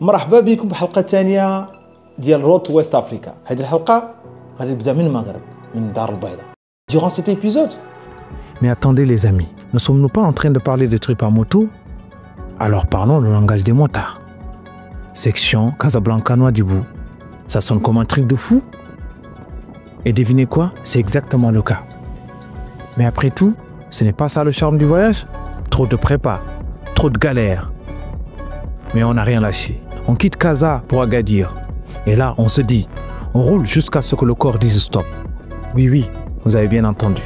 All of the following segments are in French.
مرحبا بكم بحلقة ثانية ديال رود تو ويست افريكا. هذه الحلقة غادي تبدا من المغرب من الدار البيضاء. Durant cet épisode. Mais attendez les amis, ne sommes-nous pas en train de parler de trucs à moto? Alors parlons le langage des motards. Section Casablanca Nouadhibou. Ça sonne comme un truc de fou? Et devinez quoi? C'est exactement le cas. Mais après tout, ce n'est pas ça le charme du voyage? Trop de prépa, trop de galères. Mais on n'a rien lâché. On quitte Casa pour Agadir. Et là, on se dit, on roule jusqu'à ce que le corps dise stop. Oui, vous avez bien entendu.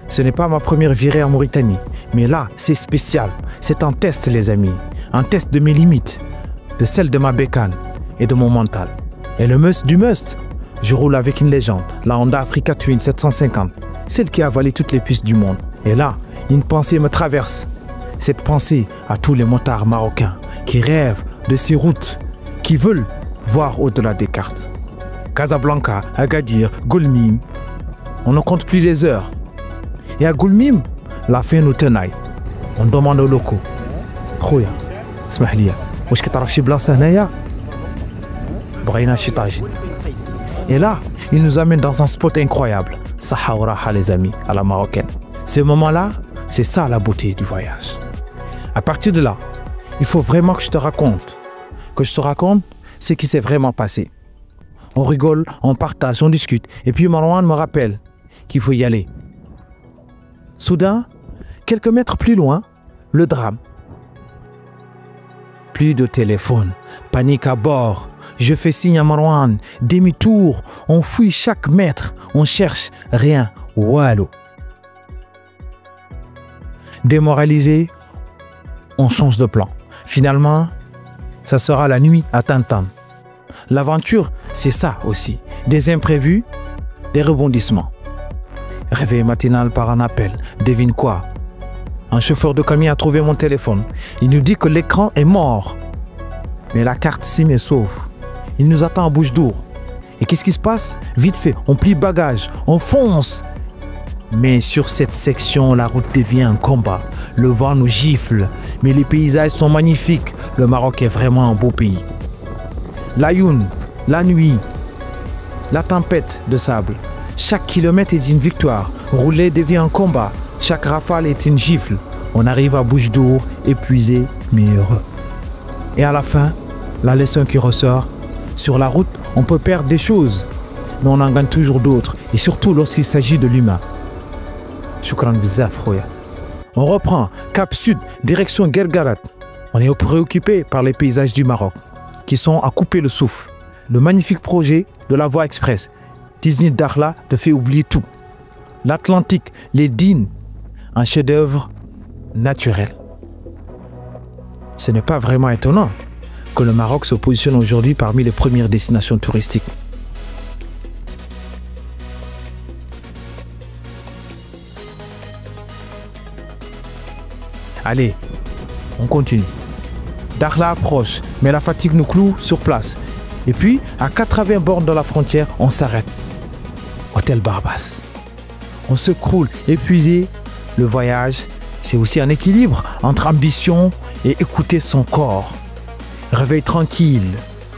Ce n'est pas ma première virée en Mauritanie. Mais là, c'est spécial. C'est un test, les amis. Un test de mes limites, de celle de ma bécane et de mon mental. Et le must du must, je roule avec une légende, la Honda Africa Twin 750, celle qui a avalé toutes les pistes du monde. Et là, une pensée me traverse. Cette pensée à tous les motards marocains qui rêvent de ces routes, qui veulent voir au-delà des cartes. Casablanca, Agadir, Goulmim, on ne compte plus les heures. Et à Goulmim, la fin nous tenaille. On demande aux locaux. Khoya, اسمح لي, واش كتعرف شي بلاصة هنايا؟ بغينا شي طاجين. Et là, il nous amène dans un spot incroyable. Saha ou raha les amis, à la marocaine. Ces moments-là, c'est ça la beauté du voyage. À partir de là, il faut vraiment que je te raconte. Que je te raconte ce qui s'est vraiment passé. On rigole, on partage, on discute. Et puis Marwan me rappelle qu'il faut y aller. Soudain, quelques mètres plus loin, le drame. Plus de téléphone, panique à bord. Je fais signe à Marwan, demi-tour, on fouille chaque mètre, on cherche, rien, wallo. Démoralisé, on change de plan. Finalement, ça sera la nuit à Tintin. L'aventure, c'est ça aussi. Des imprévus, des rebondissements. Réveil matinal par un appel. Devine quoi? Un chauffeur de camion a trouvé mon téléphone. Il nous dit que l'écran est mort. Mais la carte SIM est sauve. Il nous attend à Bouche-d'Our. Et qu'est-ce qui se passe? Vite fait, on plie bagage, on fonce. Mais sur cette section, la route devient un combat. Le vent nous gifle, mais les paysages sont magnifiques. Le Maroc est vraiment un beau pays. L'Ayoun, la nuit, la tempête de sable. Chaque kilomètre est une victoire. Rouler devient un combat. Chaque rafale est une gifle. On arrive à Bouche-d'Our, épuisé, mais heureux. Et à la fin, la leçon qui ressort, sur la route, on peut perdre des choses, mais on en gagne toujours d'autres, et surtout lorsqu'il s'agit de l'humain. Shukran bizarre, khoya. On reprend, cap sud, direction Guergarat. On est préoccupé par les paysages du Maroc, qui sont à couper le souffle. Le magnifique projet de la voie express, Disney Dakhla, te fait oublier tout. L'Atlantique, les dînes, un chef-d'œuvre naturel. Ce n'est pas vraiment étonnant que le Maroc se positionne aujourd'hui parmi les premières destinations touristiques. Allez, on continue. Dakhla approche, mais la fatigue nous cloue sur place. Et puis, à 80 bornes de la frontière, on s'arrête. Hôtel Barbas. On se croule, épuisé. Le voyage, c'est aussi un équilibre entre ambition et écouter son corps. Réveil tranquille.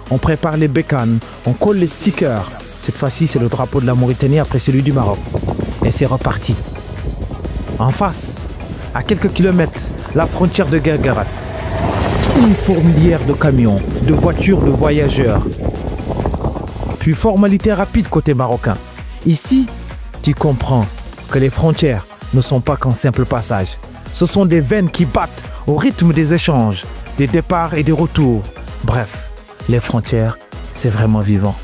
On prépare les bécanes, on colle les stickers. Cette fois-ci, c'est le drapeau de la Mauritanie après celui du Maroc. Et c'est reparti. En face, à quelques kilomètres, la frontière de Guergarat. Une fourmilière de camions, de voitures, de voyageurs. Puis formalité rapide côté marocain. Ici, tu comprends que les frontières ne sont pas qu'un simple passage. Ce sont des veines qui battent au rythme des échanges, des départs et des retours. Bref, les frontières, c'est vraiment vivant.